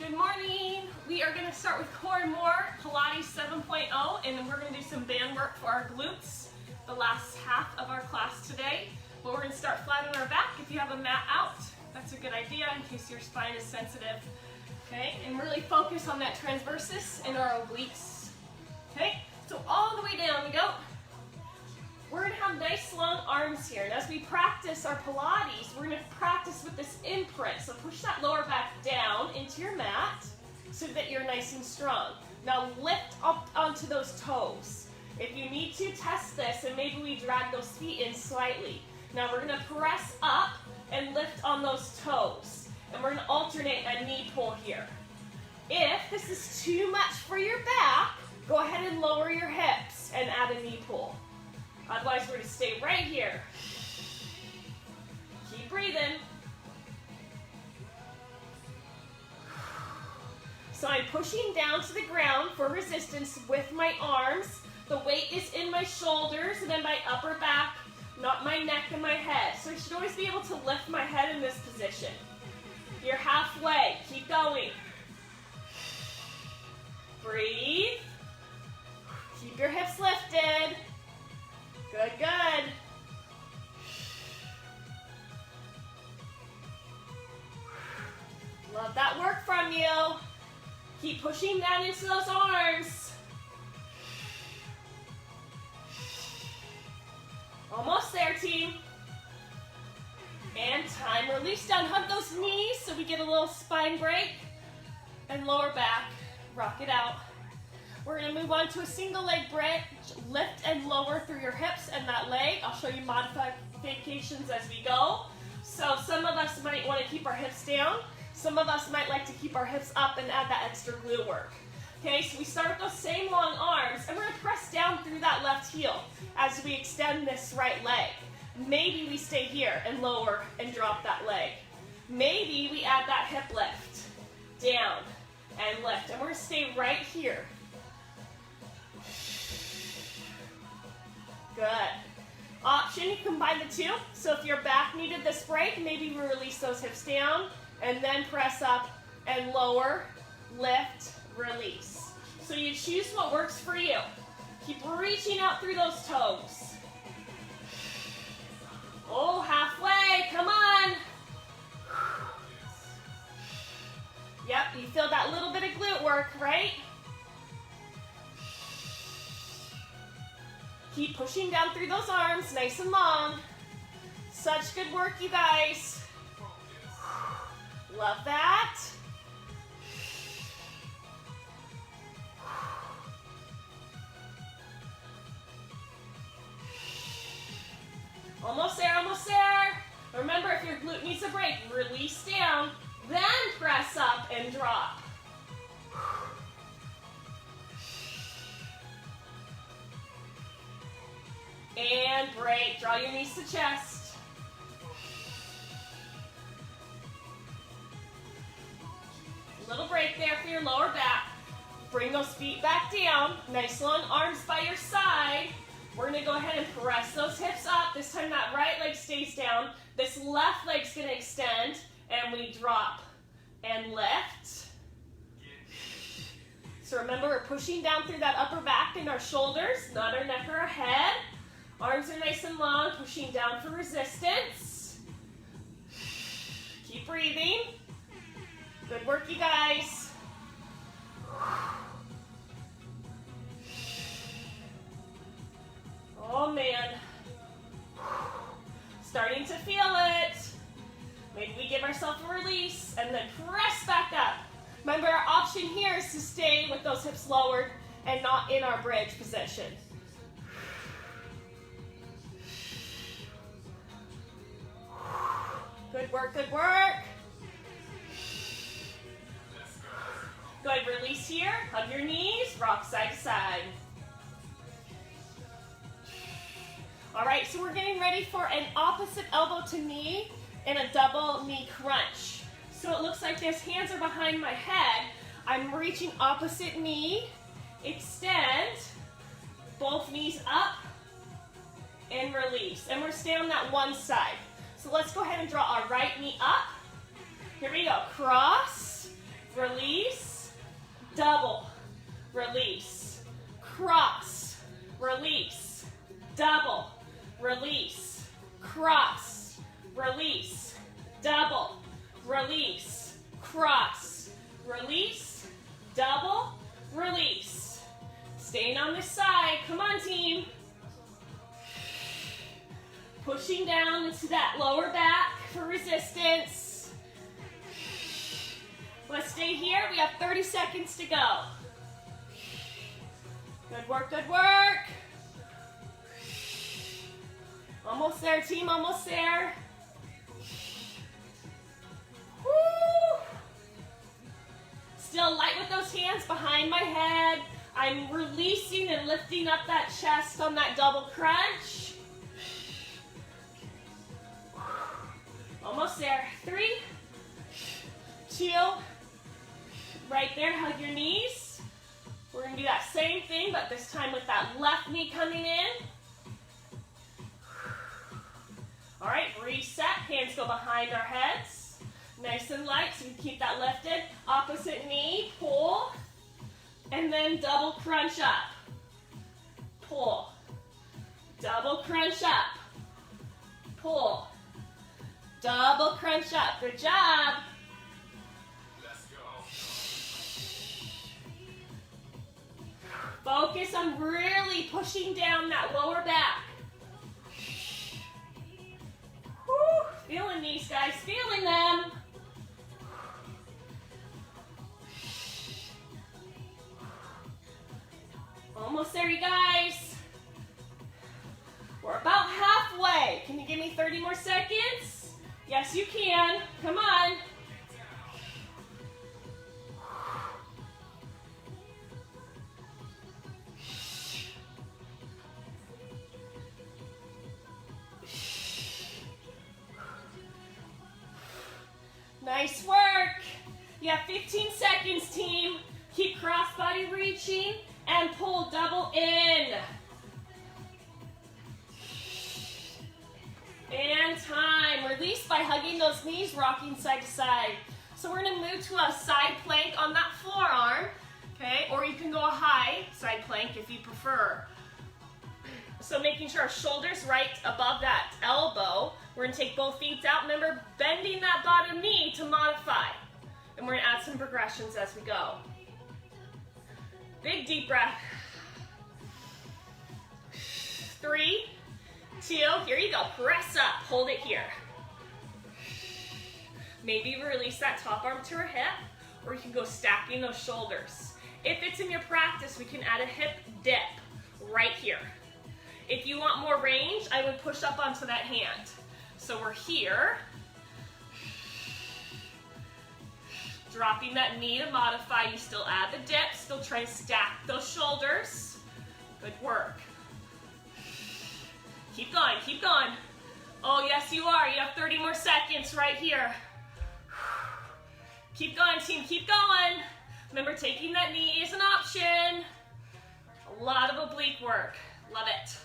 Good morning. We are going to start with Core and More Pilates 7.0, and then we're going to do some band work for our glutes the last half of our class today. But we're going to start flat on our back. If you have a mat out, that's a good idea in case your spine is sensitive. Okay, and really focus on that transversus and our obliques. Okay, so all the way down we go. We're going to have nice long arms here, and as we practice our Pilates, we're going to practice with this imprint. So push that lower back down into your mat so that you're nice and strong. Now lift up onto those toes. If you need to, test this, and maybe we drag those feet in slightly. Now we're going to press up and lift on those toes, and we're going to alternate a knee pull here. If this is too much for your back, go ahead and lower your hips and add a knee pull. Otherwise, we're going to stay right here. Keep breathing. So I'm pushing down to the ground for resistance with my arms. The weight is in my shoulders and then my upper back, not my neck and my head. So I should always be able to lift my head in this position. You're halfway. Keep going. Breathe. Keep your hips lifted. Good, good. Love that work from you. Keep pushing down into those arms. Almost there, team. And time. Release down. Hug those knees so we get a little spine break. And lower back. Rock it out. We're going to move on to a single leg bridge. Lift and lower through your hips and that leg. I'll show you modifications as we go. So some of us might want to keep our hips down. Some of us might like to keep our hips up and add that extra glute work. Okay, so we start with those same long arms, and we're going to press down through that left heel as we extend this right leg. Maybe we stay here and lower and drop that leg. Maybe we add that hip lift. Down and lift. And we're going to stay right here. Good. Option, you combine the two. So if your back needed this break, maybe we release those hips down and then press up and lower, lift, release. So you choose what works for you. Keep reaching out through those toes. Oh, halfway, come on. Yep, you feel that little bit of glute work, right? Keep pushing down through those arms, nice and long. Such good work, you guys. Love that. Almost there, almost there. Remember, if your glute needs a break, release down, then press up and drop. And break. Draw your knees to chest. Little break there for your lower back. Bring those feet back down. Nice long arms by your side. We're going to go ahead and press those hips up. This time that right leg stays down. This left leg's going to extend. And we drop and lift. So remember, we're pushing down through that upper back and our shoulders, not our neck or our head. Arms are nice and long, pushing down for resistance. Keep breathing. Good work, you guys. Oh, man. Starting to feel it. Maybe we give ourselves a release and then press back up. Remember, our option here is to stay with those hips lowered and not in our bridge position. Good work, good work. Go ahead, release here. Hug your knees, rock side to side. All right, so we're getting ready for an opposite elbow to knee and a double knee crunch. So it looks like this, hands are behind my head. I'm reaching opposite knee, extend, both knees up, and release. And we're staying on that one side. So let's go ahead and draw our right knee up. Here we go. Cross, release, double, release, cross, release, double, release, cross, release, double, release, cross, release, double, release. Staying on this side. Come on, team. Pushing down into that lower back for resistance. Let's stay here. We have 30 seconds to go. Good work, good work. Almost there, team, almost there. Woo. Still light with those hands behind my head. I'm releasing and lifting up that chest on that double crunch. Almost there. 3, 2, right there, hug your knees. We're gonna do that same thing, but this time with that left knee coming in. All right, reset, hands go behind our heads. Nice and light, so we keep that lifted. Opposite knee, pull, and then double crunch up. Pull, double crunch up, pull, double crunch up. Good job. Let's go. Focus on really pushing down that lower back. Whew, feeling these guys, feeling them. Almost there, you guys. We're about halfway. Can you give me 30 more seconds? Yes, you can. Come on. Nice work. You have 15 seconds, team. Keep crossbody reaching and pull double in. And time. Release by hugging those knees, rocking side to side. So we're going to move to a side plank on that forearm, okay? Or you can go a high side plank if you prefer. So making sure our shoulders right above that elbow. We're going to take both feet out. Remember, bending that bottom knee to modify. And we're going to add some progressions as we go. Big deep breath. 3, 2, here you go. Press up. Hold it here. Maybe release that top arm to our hip, or you can go stacking those shoulders. If it's in your practice, we can add a hip dip right here. If you want more range, I would push up onto that hand. So we're here. Dropping that knee to modify. You still add the dip, still try to stack those shoulders. Good work. Keep going, keep going. Oh, yes, you are. You have 30 more seconds right here. Keep going, team, keep going. Remember, taking that knee is an option. A lot of oblique work. Love it.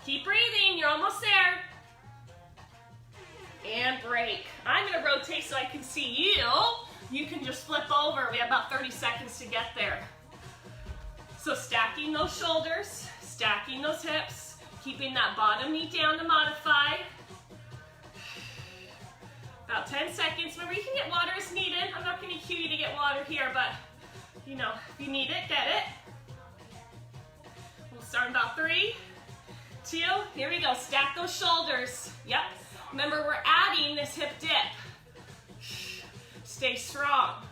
Keep breathing, you're almost there. And break. I'm gonna rotate so I can see you. You can just flip over. We have about 30 seconds to get there. So stacking those shoulders, stacking those hips, keeping that bottom knee down to modify. About 10 seconds. Remember, you can get water as needed. I'm not gonna cue you to get water here, but you know, if you need it, get it. We'll start in about 3, 2, here we go. Stack those shoulders. Yep. Remember, we're adding this hip dip. Stay strong.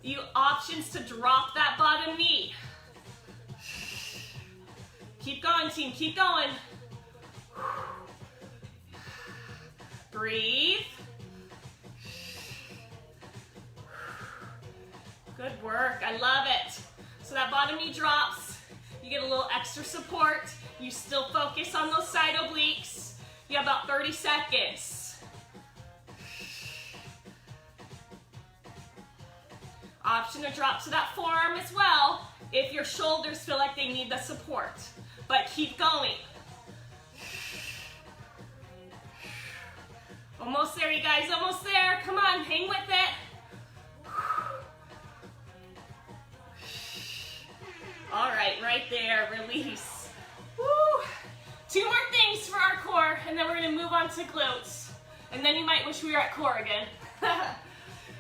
You options to drop that bottom knee. Keep going, team. Keep going. Breathe. Good work. I love it. So that bottom knee drops. You get a little extra support. You still focus on those side obliques. You have about 30 seconds. Option to drop to that forearm as well if your shoulders feel like they need the support. but keep going. Almost there, you guys, almost there. Come on, hang with it. All right, right there, release. Woo. 2 more things for our core, and then we're gonna move on to glutes. And then you might wish we were at core again.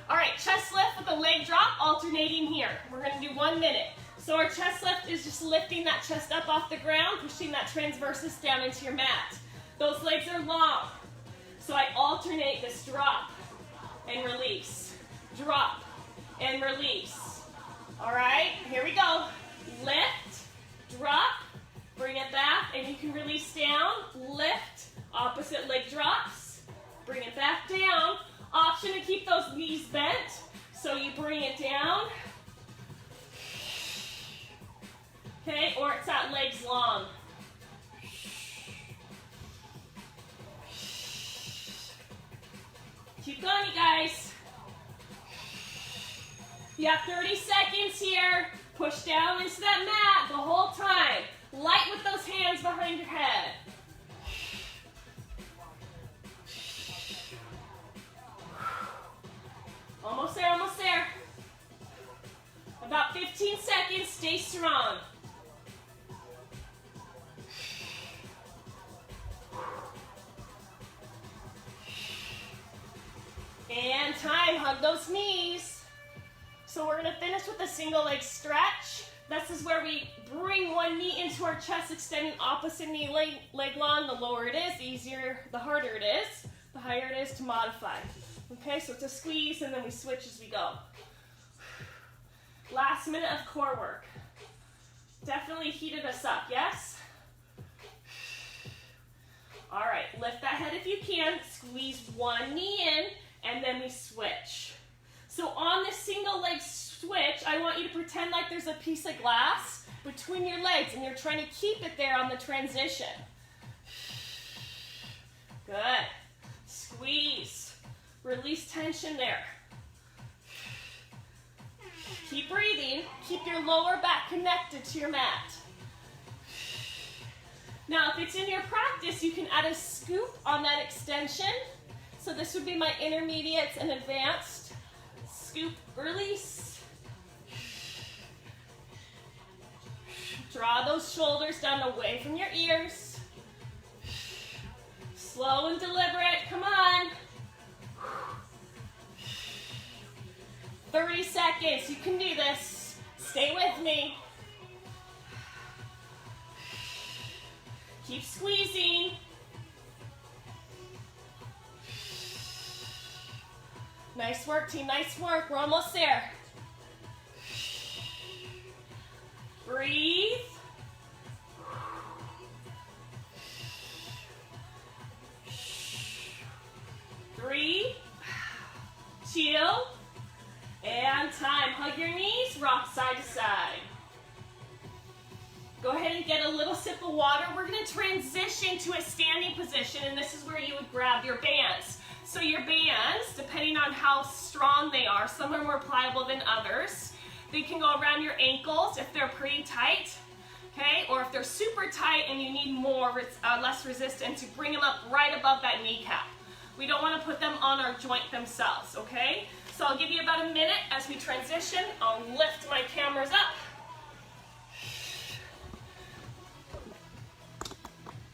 All right, chest lift with a leg drop, alternating here. We're gonna do 1 minute. So our chest lift is just lifting that chest up off the ground, pushing that transversus down into your mat. Those legs are long. So I alternate this drop and release, drop and release. All right, here we go. Lift, drop, bring it back, and you can release down, lift, opposite leg drops, bring it back down. Option to keep those knees bent, so you bring it down. Okay, or it's that legs long. Keep going, you guys. You have 30 seconds here. Push down into that mat the whole time. Light with those hands behind your head. Almost there, almost there. About 15 seconds, stay strong. And time, hug those knees. So we're gonna finish with a single leg stretch. This is where we bring one knee into our chest, extending opposite knee leg long. The lower it is, the easier, the harder it is, the higher it is to modify. Okay, so it's a squeeze and then we switch as we go. Last minute of core work. Definitely heated us up, yes? All right, lift that head if you can. Squeeze one knee in and then we switch. So on this single leg switch, I want you to pretend like there's a piece of glass between your legs and you're trying to keep it there on the transition. Good. Squeeze. Release tension there. Keep breathing. Keep your lower back connected to your mat. Now, if it's in your practice, you can add a scoop on that extension. So this would be my intermediates and advanced. Scoop, release. Draw those shoulders down away from your ears. Slow and deliberate, come on. 30 seconds, you can do this. Stay with me. Keep squeezing. Nice work, team, nice work. We're almost there. Breathe. Breathe. Chill. And time. Hug your knees, rock side to side. Go ahead and get a little sip of water. We're going to transition to a standing position, and this is where you would grab your bands. So your bands, depending on how strong they are, some are more pliable than others. They can go around your ankles if they're pretty tight, okay? Or if they're super tight and you need more, less resistance, to bring them up right above that kneecap. We don't want to put them on our joint themselves, okay? So I'll give you about a minute as we transition. I'll lift my cameras up.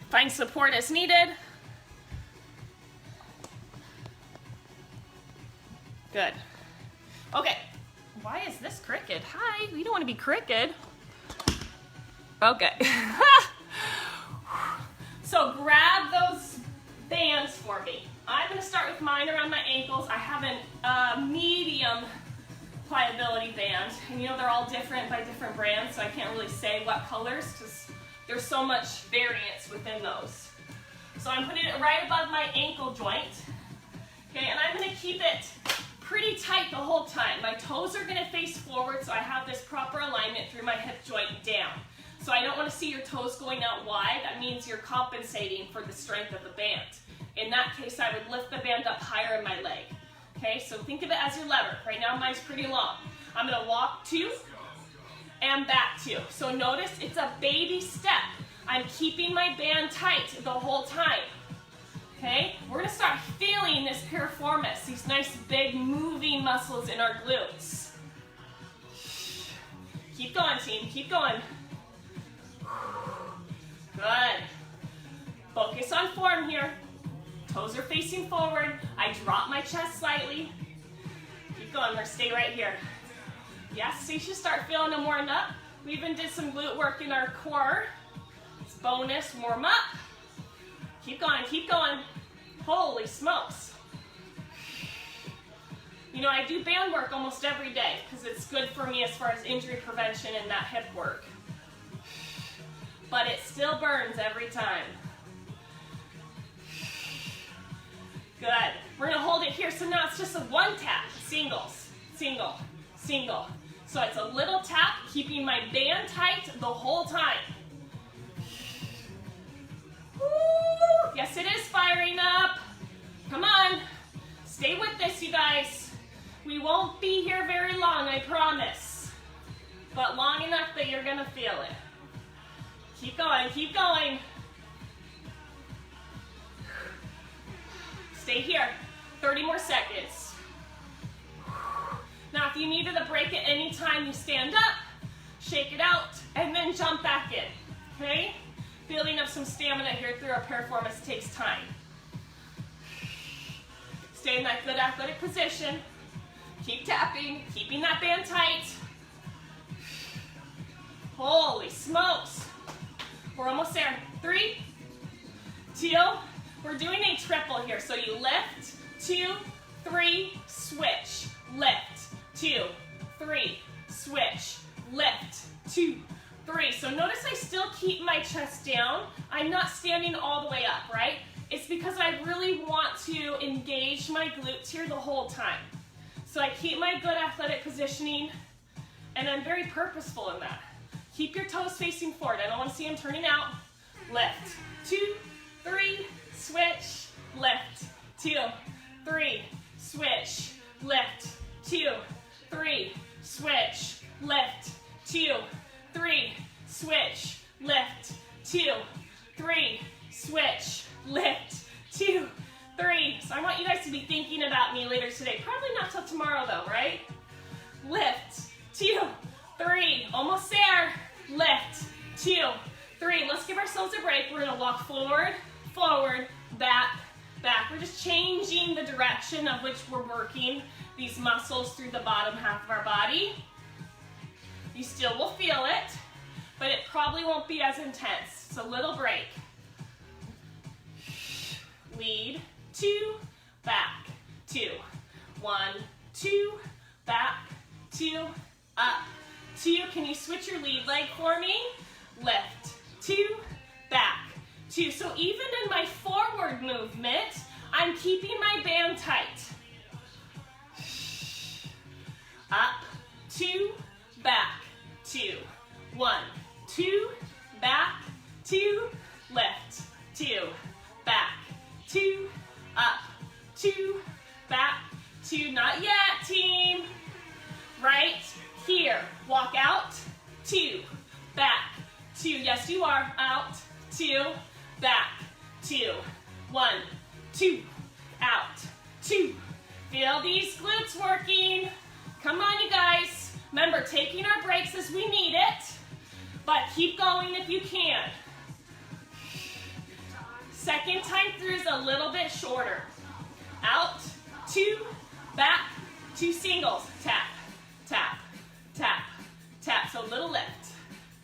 Find support as needed. Good. Okay. Why is this crooked? Hi, we don't want to be crooked. Okay. So grab those bands for me. I'm going to start with mine around my ankles. I have a medium pliability band. And you know they're all different by different brands, so I can't really say what colors because there's so much variance within those. So I'm putting it right above my ankle joint. Okay, and I'm going to keep it pretty tight the whole time. My toes are going to face forward, so I have this proper alignment through my hip joint down. So I don't want to see your toes going out wide. That means you're compensating for the strength of the band. In that case, I would lift the band up higher in my leg. Okay, so think of it as your lever. Right now, mine's pretty long. I'm going to walk 2 and back 2. So notice it's a baby step. I'm keeping my band tight the whole time. Okay, we're gonna start feeling this piriformis, these nice big moving muscles in our glutes. Keep going, team, keep going. Good. Focus on form here. Toes are facing forward. I drop my chest slightly. Keep going, we're gonna stay right here. Yes, so you should start feeling them warmed up. We even did some glute work in our core. It's bonus, warm up. Keep going, keep going. Holy smokes. You know, I do band work almost every day because it's good for me as far as injury prevention and that hip work. But it still burns every time. Good. We're gonna hold it here, so now it's just a one tap. Singles, single, single. So it's a little tap, keeping my band tight the whole time. Woo! Yes, it is firing up. Come on. Stay with this, you guys. We won't be here very long, I promise. But long enough that you're gonna feel it. Keep going, keep going. Stay here, 30 more seconds. Now if you needed a break at any time, you stand up, shake it out, and then jump back in, okay? Building up some stamina here through our piriformis takes time. Stay in that good athletic position. Keep tapping, keeping that band tight. Holy smokes. We're almost there. 3, 2, we're doing a triple here. So you lift, 2, 3, switch, lift, 2, 3, switch, lift, 2, 3. So notice I still keep my chest down. I'm not standing all the way up, right? It's because I really want to engage my glutes here the whole time. So I keep my good athletic positioning, and I'm very purposeful in that. Keep your toes facing forward. I don't want to see them turning out. Lift, 2, 3, switch, lift, 2, 3, switch, lift, 2, 3, switch, lift, 2, 3, switch, lift, 2, 3, switch, lift, 2, 3. So I want you guys to be thinking about me later today. Probably not till tomorrow though, right? Lift, 2, 3. Almost there. Lift, 2, 3. Let's give ourselves a break. We're gonna walk forward, forward, back, back. We're just changing the direction of which we're working these muscles through the bottom half of our body. You still will feel it, but it probably won't be as intense. It's a little break. Lead, 2, back, 2. 1, 2, back, 2, up, 2. Can you switch your lead leg for me? Lift, 2, back, 2. So even in my forward movement, I'm keeping my band tight. Up, 2, back, 2. 1, 2, back, 2, lift, 2, back, 2, up, 2, back, 2. Not yet, team. Right here. Walk out, 2, back, 2. Yes, you are. Out, 2, back, 2. 1, 2, out, 2. Feel these glutes working. Come on, you guys. Remember, taking our breaks as we need it, but keep going if you can. Second time through is a little bit shorter. Out, 2, back, 2 singles. Tap, tap, tap, tap. So little lift,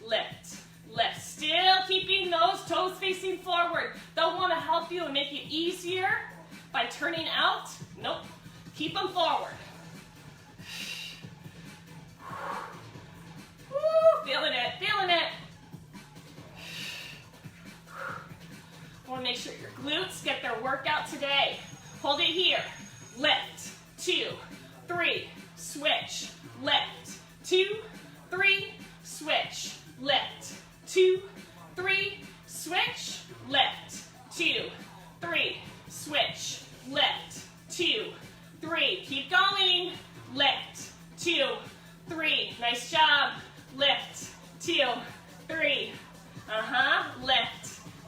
lift, lift. Still keeping those toes facing forward. They'll want to help you and make it easier by turning out. Nope. Keep them forward. Woo, feeling it, feeling it. Want to make sure your glutes get their workout today. Hold it here. Lift, 2, 3, switch, lift, 2, 3, switch, lift, 2, 3, switch, lift, 2, 3, switch, lift, 2, 3. Keep going. Lift, 2, 3. Nice job. Lift, 2, 3. Lift.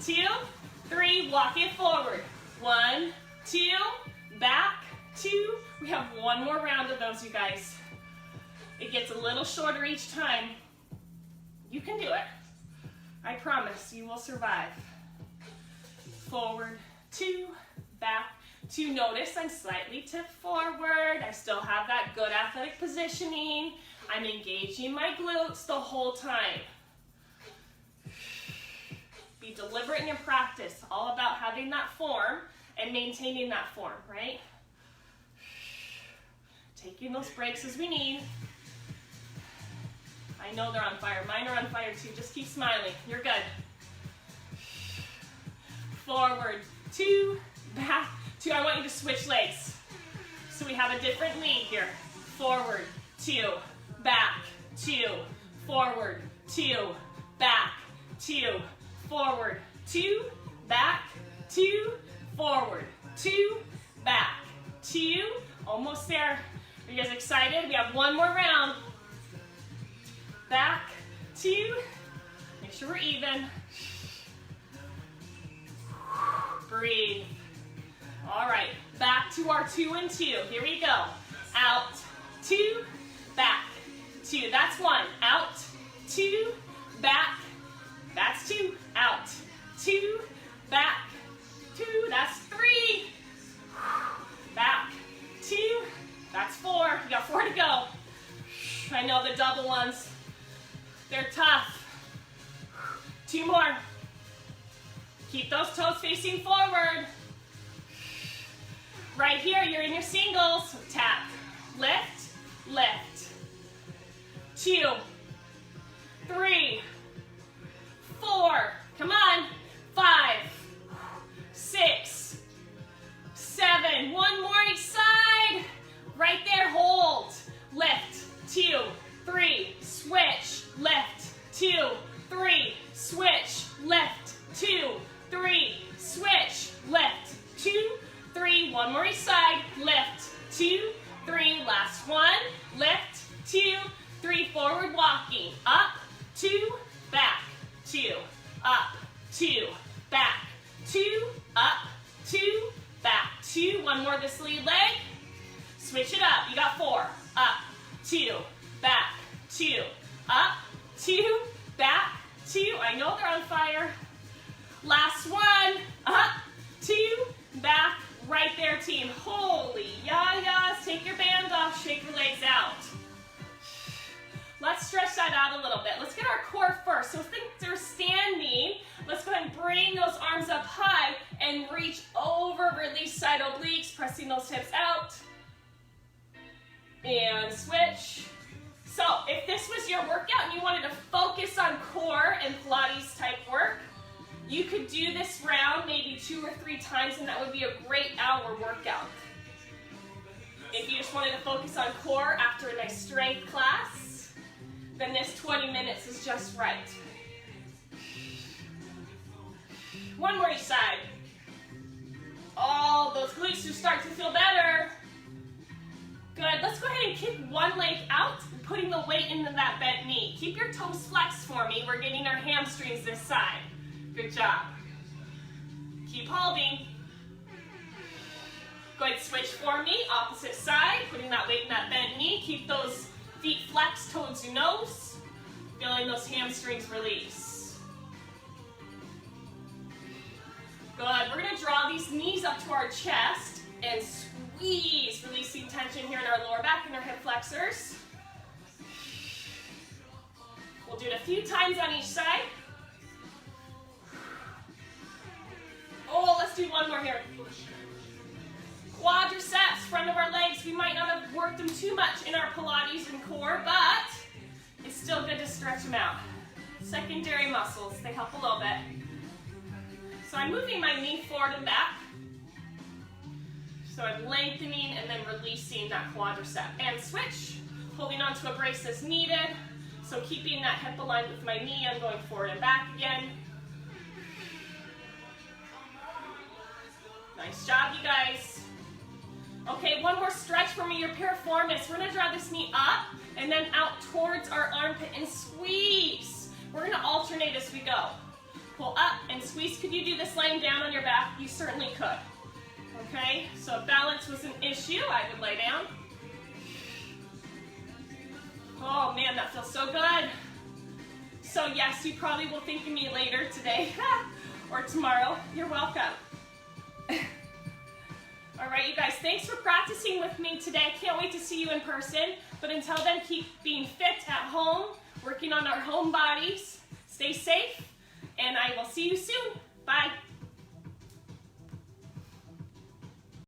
2, 3, walk it forward. 1, 2, back, 2. We have one more round of those, you guys. It gets a little shorter each time. You can do it. I promise you will survive. Forward, 2, back, 2. Notice I'm slightly tipped forward. I still have that good athletic positioning. I'm engaging my glutes the whole time. Be deliberate in your practice. All about having that form and maintaining that form, right? Taking those breaks as we need. I know they're on fire. Mine are on fire too. Just keep smiling. You're good. Forward, 2, back, 2. I want you to switch legs. So we have a different lead here. Forward, 2, back, 2, forward, 2, back, 2, forward, 2, back, 2, forward, 2, back, 2. Almost there. Are you guys excited? We have one more round. Back, 2. Make sure we're even. Breathe. All right, back to our 2 and 2. Here we go. Out, 2, back, 2. That's 1. Out, 2, back. That's 2. Out, 2, back, 2. That's 3. Back, 2. That's 4. You got 4 to go. I know the double ones. They're tough. 2 more. Keep those toes facing forward. Right here, you're in your singles. Tap, lift, lift. 2, 3, 4. Come on. 5, 6, 7. One more each side. Right there, hold. Lift, 2, 3, switch, lift, 2, 3, switch, lift, 2, 3, switch, lift, 2, 3, one more each side, lift, 2, 3, last one, lift, 2, 3, forward walking, up, 2, back, 2, up, 2, back, 2, up, 2, back, 2, one more this lead leg, switch it up, you got 4, up, 2, back, 2, up, 2, back, 2, I know they're on fire, last one, up, 2, back, right there team, holy yayas, take your band off, shake your legs out. Let's stretch that out a little bit. Let's get our core first. So think they're standing. Let's go ahead and bring those arms up high and reach over, release side obliques, pressing those hips out. And switch. So if this was your workout and you wanted to focus on core and Pilates type work, you could do this round maybe 2 or 3 times and that would be a great hour workout. If you just wanted to focus on core after a nice strength class, then this 20 minutes is just right. One more each side. Oh, those glutes are starting to feel better. Good, let's go ahead and kick one leg out, putting the weight into that bent knee. Keep your toes flexed for me. We're getting our hamstrings this side. Good job. Keep holding. Go ahead, switch for me, opposite side, putting that weight in that bent knee. Keep those feet flexed towards your nose, feeling those hamstrings release. Good, we're gonna draw these knees up to our chest and squeeze, releasing tension here in our lower back and our hip flexors. We'll do it a few times on each side. Oh, let's do one more here. Quadriceps, front of our legs. We might not have worked them too much in our Pilates and core, but it's still good to stretch them out. Secondary muscles, they help a little bit. So I'm moving my knee forward and back. So I'm lengthening and then releasing that quadricep. And switch, holding on to a brace as needed. So keeping that hip aligned with my knee, I'm going forward and back again. Nice job, you guys. Okay, one more stretch for me, your piriformis. We're gonna draw this knee up and then out towards our armpit and squeeze. We're gonna alternate as we go. pull up and squeeze. Could you do this laying down on your back? You certainly could. Okay, so if balance was an issue, I would lay down. Oh man, that feels so good. So yes, you probably will think of me later today or tomorrow. You're welcome. All right, you guys, thanks for practicing with me today. Can't wait to see you in person. But until then, keep being fit at home, working on our home bodies. Stay safe, and I will see you soon. Bye.